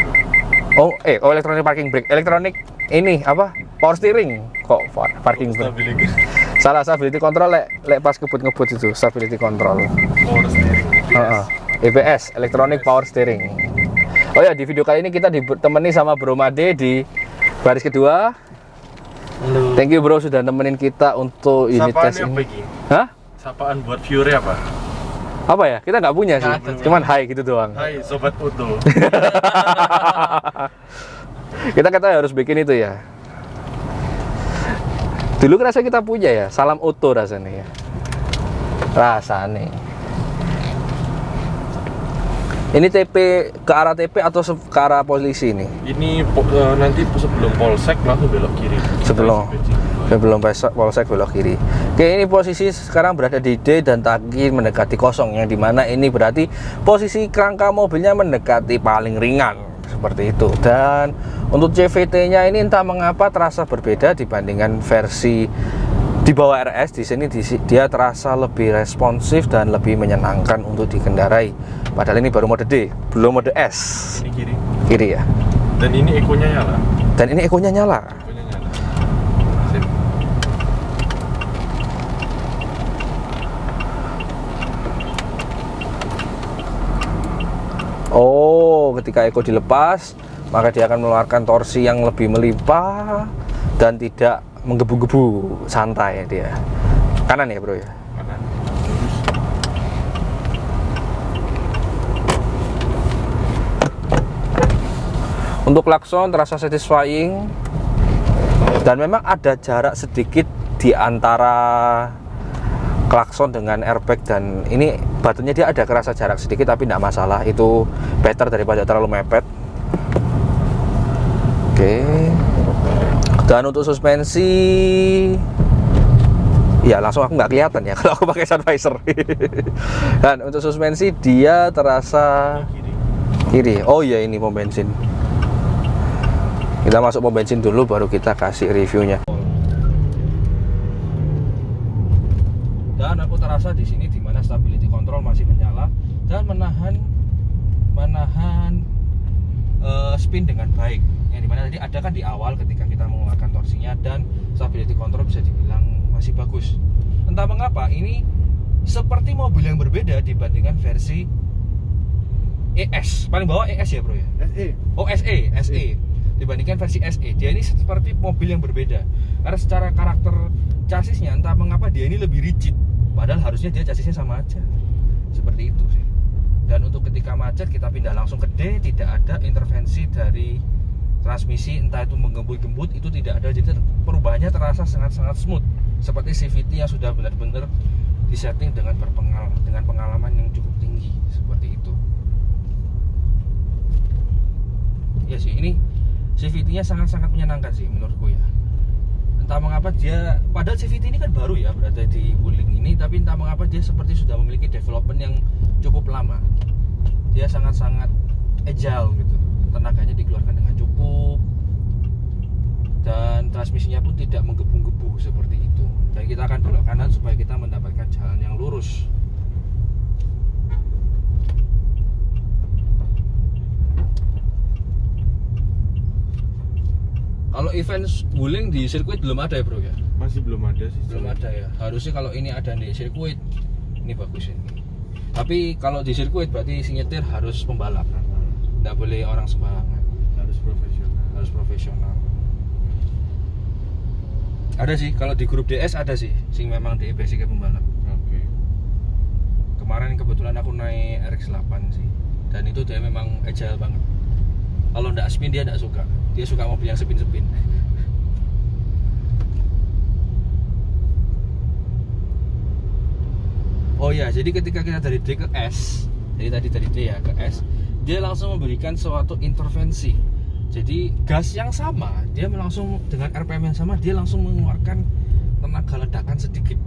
Electronic parking brake. Electronic ini apa? Power steering. Kok parking brake? Stability. Salah, stability control lek pas ngebut itu stability control. Power steering. EBS, electronic power steering. Oh ya, di video kali ini kita ditemani sama Bro Made di baris kedua. Halo. Thank you bro sudah nemenin kita untuk unit test ini. Hah? Sapaan buat viewer apa? Apa ya? Kita nggak punya sih. Cuman hai gitu doang. Hai sobat Uto. Kita harus bikin itu ya. Dulu rasa kita punya ya, salam Uto rasanya ya. Rasanya. Ini TP ke arah TP atau ke arah polisi ini? Ini nanti sebelum polsek langsung belok kiri. Sebelum polsek belok kiri. Oke, ini posisi sekarang berada di D dan tangki mendekati kosong, yang dimana ini berarti posisi kerangka mobilnya mendekati paling ringan seperti itu. Dan untuk CVT-nya ini entah mengapa terasa berbeda dibandingkan versi di bawah RS. Di sini dia terasa lebih responsif dan lebih menyenangkan untuk dikendarai. Padahal ini baru mode D, belum mode S. Ini kiri. Kiri ya. Dan ini ekonya nyala. Dan ini ekonya nyala. Ekonya nyala. Sip. Oh, ketika eko dilepas, maka dia akan mengeluarkan torsi yang lebih melimpah dan tidak menggebu-gebu, santai dia. Kanan ya bro ya. Kanan. Untuk klakson terasa satisfying, dan memang ada jarak sedikit di antara klakson dengan airbag, dan ini batunya dia ada kerasa jarak sedikit tapi tidak masalah, itu better daripada terlalu mepet. Oke. Dan untuk suspensi, ya langsung aku nggak kelihatan ya kalau aku pakai sun visor. Dan untuk suspensi dia terasa kiri. Oh iya, ini pom bensin. Kita masuk pom bensin dulu baru kita kasih reviewnya. Dan aku terasa di sini dimana stability control masih menyala dan menahan spin dengan baik. Yang dimana tadi ada kan di awal ketika kita mengeluarkan torsinya, dan stability control bisa dibilang masih bagus. Entah mengapa ini seperti mobil yang berbeda dibandingkan versi ES. Paling bawah ES ya bro ya? SE. Oh SE. Dibandingkan versi SE, dia ini seperti mobil yang berbeda. Karena secara karakter chassisnya entah mengapa dia ini lebih rigid. Padahal harusnya dia chassisnya sama aja. Seperti itu sih. Dan untuk ketika macet kita pindah langsung ke D, tidak ada intervensi dari transmisi, entah itu menggembut-gembut, itu tidak ada. Jadi perubahannya terasa sangat-sangat smooth. Seperti CVT yang sudah benar-benar disetting dengan pengalaman yang cukup tinggi. Seperti itu. Ya sih, ini CVT-nya sangat-sangat menyenangkan sih menurutku ya. Entah mengapa dia, padahal CVT ini kan baru ya berada di Wuling ini, tapi entah mengapa dia seperti sudah memiliki development yang cukup lama. Dia sangat-sangat agile gitu, tenaganya dikeluarkan dengan cukup, dan transmisinya pun tidak menggebu-gebu seperti itu. Dan kita akan belok kanan supaya kita mendapatkan jalan yang lurus. Kalau event Wuling di sirkuit belum ada ya bro ya? Masih belum ada sih. Belum ada ya. Harusnya kalau ini ada di sirkuit, ini bagus ini. Tapi kalau di sirkuit berarti si nyetir harus pembalap, nggak boleh orang sembarangan. Harus profesional. Harus profesional. Ada sih, kalau di grup DS ada sih, sing memang di basicnya pembalap. Oke. Kemarin kebetulan aku naik RX-8 sih, dan itu dia memang agile banget. Kalau nggak spin dia nggak suka. Dia suka mobil yang spin-spin. Oh ya, jadi ketika kita dari D ke S, jadi tadi dari D ya ke S, dia langsung memberikan suatu intervensi. Jadi gas yang sama, dia langsung dengan RPM yang sama, dia langsung mengeluarkan tenaga ledakan sedikit,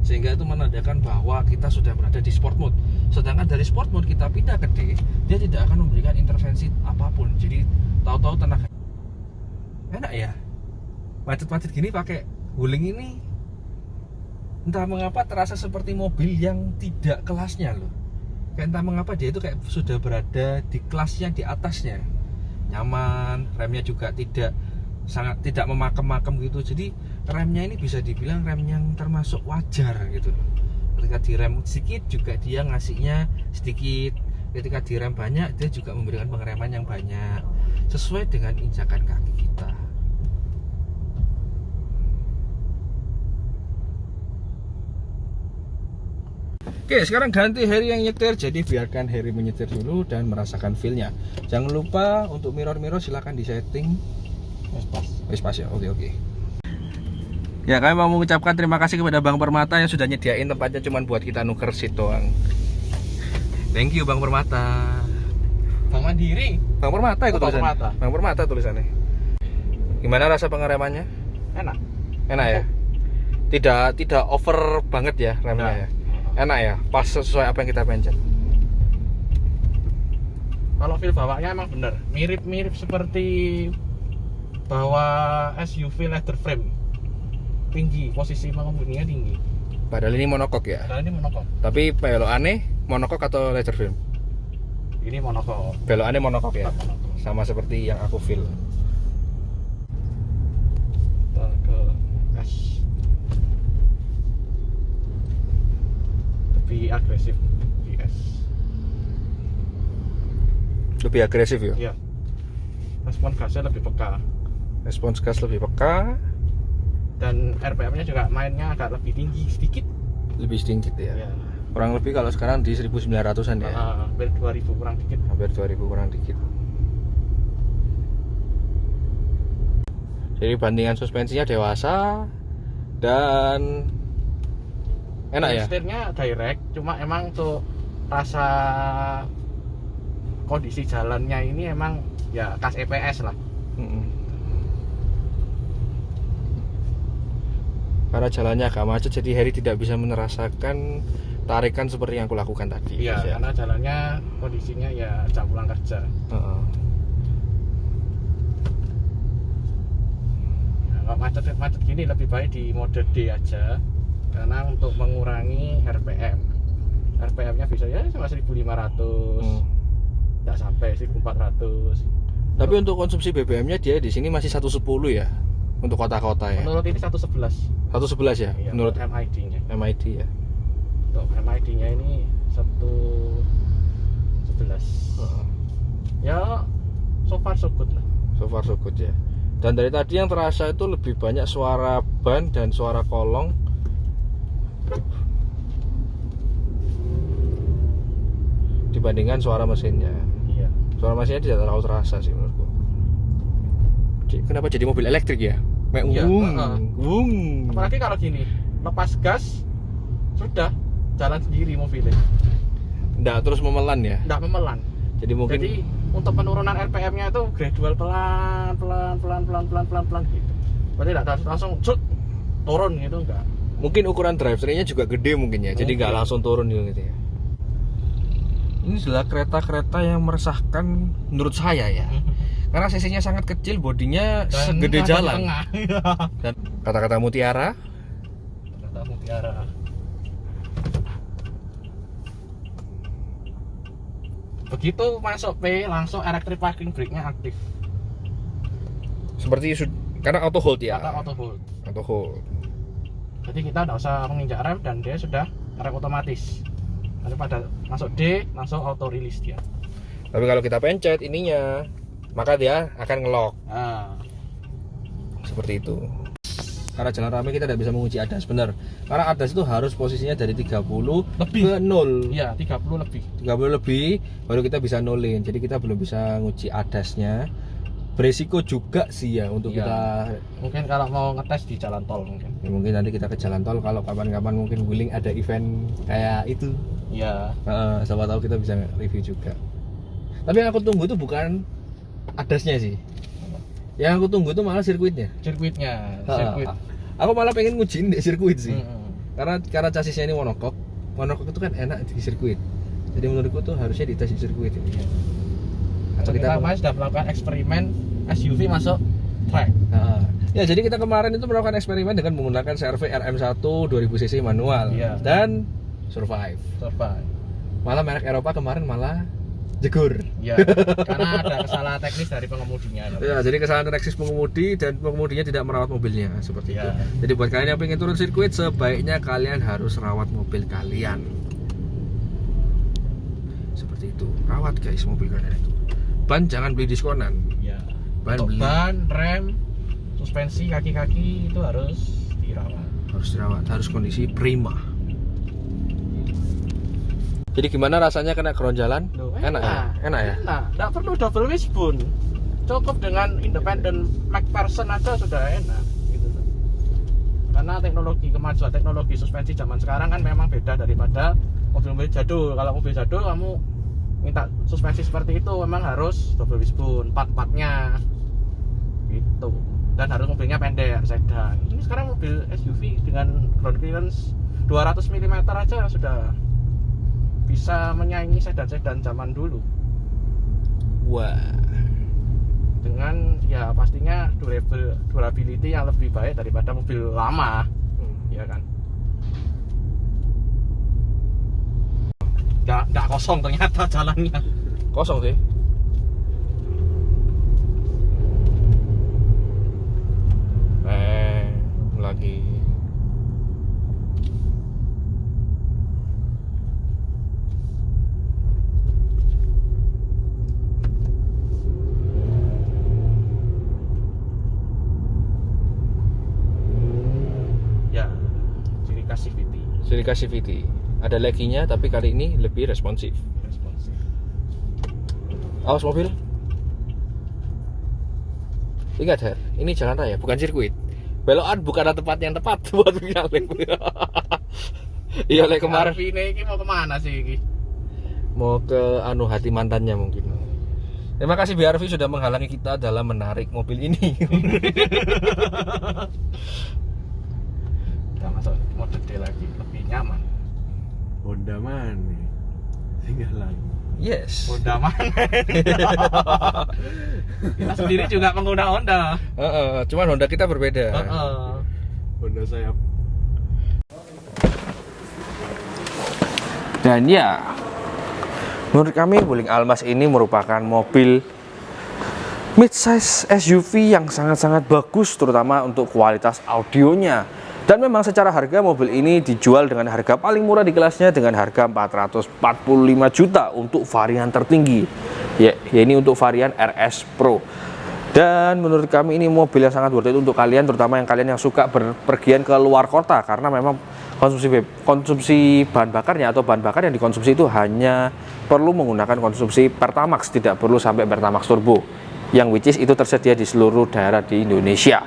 sehingga itu menandakan bahwa kita sudah berada di sport mode. Sedangkan dari sport mode kita pindah ke D, dia tidak akan memberikan intervensi apapun. Jadi tahu-tahu tenaga enak ya, macet-macet gini pakai Wuling ini, entah mengapa terasa seperti mobil yang tidak kelasnya loh. Kayak entah mengapa dia itu kayak sudah berada di kelasnya di atasnya. Nyaman, remnya juga tidak memakem-makem gitu. Jadi remnya ini bisa dibilang rem yang termasuk wajar gitu loh. Ketika direm sedikit juga dia ngasihnya sedikit. Ketika direm banyak dia juga memberikan pengereman yang banyak sesuai dengan injakan kaki kita. Oke, sekarang ganti Harry yang nyetir. Jadi biarkan Harry menyetir dulu dan merasakan feel-nya. Jangan lupa untuk mirror-mirror silahkan disetting. Wes pas ya. Oke. Ya, kami mau mengucapkan terima kasih kepada Bang Permata yang sudah nyediain tempatnya cuma buat kita nuker seat doang. Thank you Bang Permata. Bang Mandiri. Bang Permata itu tulisannya. Permata. Bang Permata tulisannya. Gimana rasa pengeremannya? Enak. Enak ya? Tidak over banget ya remnya ya. Enak ya, pas sesuai apa yang kita pencet. Kalau feel bawahnya emang bener, mirip-mirip seperti bawa SUV leather frame. Tinggi, posisi pengemudinya tinggi. Padahal ini monokok ya. Padahal ini monokok. Tapi belokannya monokok atau leather frame? Ini monokok. Belokannya monokok ya. Monokok. Sama seperti yang aku feel. Kita ke S. Lebih agresif di S. Lebih agresif ya? Iya. Respon gasnya lebih peka. Respons gas lebih peka. Dan RPM-nya juga mainnya agak lebih tinggi sedikit. Lebih sedikit ya? Iya. Kurang lebih kalau sekarang di 1900-an ya? Hampir 2000 kurang dikit. Hampir 2000 kurang dikit. Jadi bandingan suspensinya dewasa dan enak ya. Setirnya direct, cuma emang tuh rasa kondisi jalannya ini emang ya khas EPS lah. Karena jalannya agak macet, jadi Harry tidak bisa merasakan tarikan seperti yang aku lakukan tadi. Iya, karena jalannya kondisinya ya jam pulang kerja. Kalau macet gini lebih baik di mode D aja, karena untuk mengurangi RPM. RPM-nya bisa ya cuma 1.500, nggak sampai 1.400. Tapi untuk konsumsi BBM-nya dia di sini masih 110 ya, untuk kota-kota ya. Menurut ini 111. 111 ya, Iya, menurut MID-nya. MID ya. Untuk MID-nya ini 111. Ya, so far so good lah. So far so good ya. Dan dari tadi yang terasa itu lebih banyak suara ban dan suara kolong. Dibandingkan suara mesinnya. Iya. Suara mesinnya tidak terlalu terasa sih menurutku. Kenapa jadi mobil elektrik ya? Kayak Iya, wung. Apalagi kalau gini, lepas gas sudah jalan sendiri mobilnya. Nggak terus memelan ya. Nggak memelan. Jadi mungkin untuk penurunan RPM-nya itu gradual pelan gitu. Berarti nggak langsung turun gitu enggak. mungkin ukuran drivetrainnya juga gede mungkin ya. Jadi nggak langsung turun gitu ya. Ini adalah kereta-kereta yang meresahkan menurut saya ya. Karena cc-nya sangat kecil, bodinya segede jalan. Dan kata-kata mutiara. Kata mutiara. Begitu masuk P, langsung electric parking brake-nya aktif. Seperti karena auto hold ya. Kata auto hold. Auto hold. Jadi kita tidak usah menginjak rem dan dia sudah rem otomatis. Daripada masuk D, langsung auto release dia. Tapi kalau kita pencet ininya, maka dia akan ngelock. Seperti itu. Karena jalan ramai kita tidak bisa menguji ADAS, benar. Karena ADAS itu harus posisinya dari 30 lebih ke 0. Iya, 30 lebih. 30 lebih baru kita bisa nolin. Jadi kita belum bisa nguji ADAS-nya. Beresiko juga sih ya untuk kita. Mungkin kalau mau ngetes di jalan tol mungkin. Ya, mungkin nanti kita ke jalan tol kalau kapan-kapan mungkin Wuling ada event kayak itu. Iya. Siapa tahu kita bisa review juga. Tapi yang aku tunggu itu bukan ADAS-nya sih. Yang aku tunggu itu malah sirkuitnya. Sirkuit. Aku malah pengen ngujiin di sirkuit sih. Karena chassisnya ini monocoque. Monocoque itu kan enak di sirkuit. Jadi menurutku tuh harusnya dites di sirkuit ini. Atau kita kemarin sudah melakukan eksperimen SUV masuk track. Ya, jadi kita kemarin itu melakukan eksperimen dengan menggunakan CR-V RM1 2000cc manual dan survive. Malah merek Eropa kemarin malah jegur. Ya, karena ada kesalahan teknis dari pengemudinya. Ya, jadi kesalahan teknis pengemudi dan pengemudinya tidak merawat mobilnya seperti itu. Jadi buat kalian yang pengen turun sirkuit, sebaiknya kalian harus rawat mobil kalian. Seperti itu. Rawat guys mobil kalian itu. Ban jangan beli diskonan. Ya. Ban, rem, suspensi, kaki-kaki itu harus dirawat. Harus kondisi prima. Jadi gimana rasanya kena ground jalan? Enak ya? Enak ya? Enak, nggak perlu double wishbone. Cukup dengan independent McPherson aja sudah enak gitu. Karena kemajuan teknologi suspensi zaman sekarang kan memang beda daripada mobil-mobil jadul. Kalau mobil jadul kamu minta suspensi seperti itu memang harus double wishbone, part-partnya gitu. Dan harus mobilnya pendek, sedan. Ini sekarang mobil SUV dengan ground clearance 200 mm aja sudah bisa menyaingi sedan-sedan zaman dulu. Wah. Dengan ya pastinya durability yang lebih baik daripada mobil lama. Ya kan? Nggak kosong ternyata jalannya. Kosong sih. Lagi. Ciri khas CVT. Ada laggy-nya tapi kali ini lebih responsif. Awas mobil. Ingat Her, ini jalan raya bukan sirkuit. Belokan bukan tempat yang tepat buat nyalip. Iya, lek kemarin Arvine ini mau kemana sih ini? mau ke hati mantannya mungkin. Terima kasih BRV sudah menghalangi kita dalam menarik mobil ini. Kita masuk mode D lagi, lebih nyaman. Honda mana? Tinggalan. Yes. Honda mana? Kita sendiri juga pengguna Honda. Cuman Honda kita berbeda. Honda sayap. Dan ya, menurut kami Wuling Almas ini merupakan mobil midsize SUV yang sangat-sangat bagus, terutama untuk kualitas audionya. Dan memang secara harga mobil ini dijual dengan harga paling murah di kelasnya dengan harga 445 juta untuk varian tertinggi. Ya ini untuk varian RS Pro. Dan menurut kami ini mobil yang sangat worth it untuk kalian, terutama yang kalian yang suka berpergian ke luar kota, karena memang konsumsi bahan bakarnya atau bahan bakar yang dikonsumsi itu hanya perlu menggunakan konsumsi Pertamax, tidak perlu sampai Pertamax Turbo, yang which is itu tersedia di seluruh daerah di Indonesia.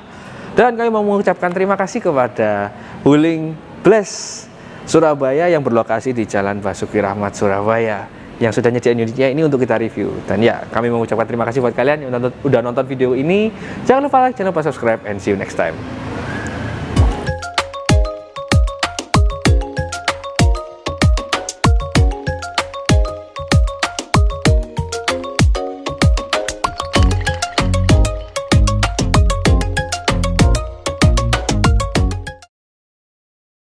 Dan kami mau mengucapkan terima kasih kepada Wuling Blast Surabaya yang berlokasi di Jalan Basuki Rahmat Surabaya yang sudah nyediain unitnya ini untuk kita review. Dan ya, kami mengucapkan terima kasih buat kalian yang udah nonton video ini. Jangan lupa like, jangan lupa subscribe, and see you next time.